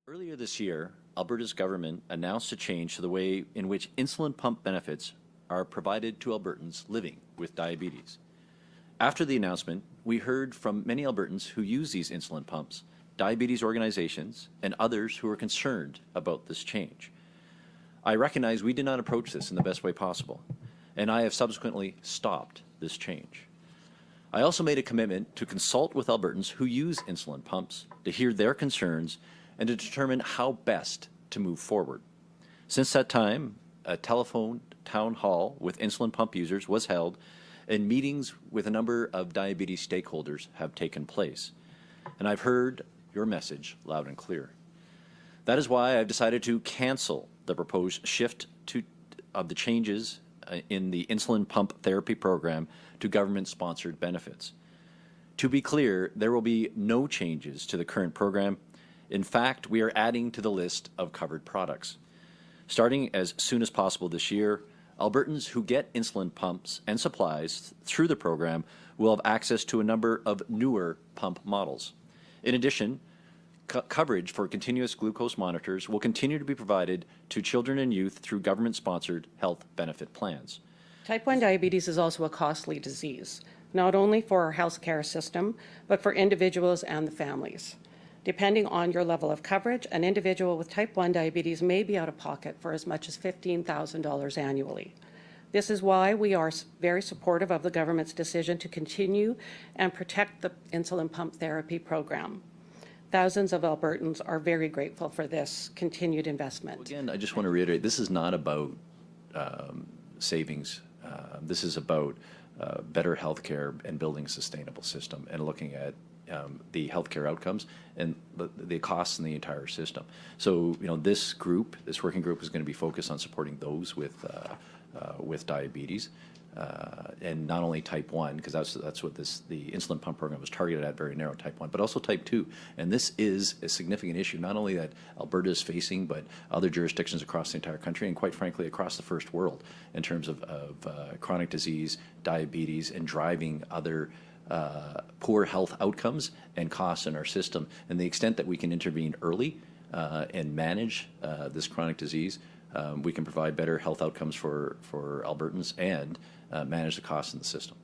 Earlier this year, Alberta's government announced a change to the way in which insulin pump benefits are provided to Albertans living with diabetes. After the announcement, we heard from many Albertans who use these insulin pumps, diabetes organizations, and others who are concerned about this change. I recognize we did not approach this in the best way possible, and I have subsequently stopped this change. I also made a commitment to consult with Albertans who use insulin pumps to hear their concerns and to determine how best to move forward. Since that time, a telephone town hall with insulin pump users was held, and meetings with a number of diabetes stakeholders have taken place. And I've heard your message loud and clear. That is why I've decided to cancel the proposed shift of the changes in the insulin pump therapy program to government-sponsored benefits. To be clear, there will be no changes to the current program. In fact, we are adding to the list of covered products. Starting as soon as possible this year, Albertans who get insulin pumps and supplies through the program will have access to a number of newer pump models. In addition, coverage for continuous glucose monitors will continue to be provided to children and youth through government-sponsored health benefit plans. Type 1 diabetes is also a costly disease, not only for our healthcare system, but for individuals and the families. Depending on your level of coverage, an individual with type 1 diabetes may be out of pocket for as much as $15,000 annually. This is why we are very supportive of the government's decision to continue and protect the insulin pump therapy program. Thousands of Albertans are very grateful for this continued investment. Well, again, I just want to reiterate, this is not about savings. This is about better health care and building a sustainable system and looking at the healthcare outcomes and the costs in the entire system. So, this working group is going to be focused on supporting those with diabetes, and not only type 1, because that's what the insulin pump program was targeted at, very narrow type 1, but also type 2. And this is a significant issue, not only that Alberta is facing, but other jurisdictions across the entire country, and quite frankly, across the first world, in terms of chronic disease, diabetes, and driving other poor health outcomes and costs in our system. And the extent that we can intervene early and manage this chronic disease, we can provide better health outcomes for Albertans and manage the costs in the system.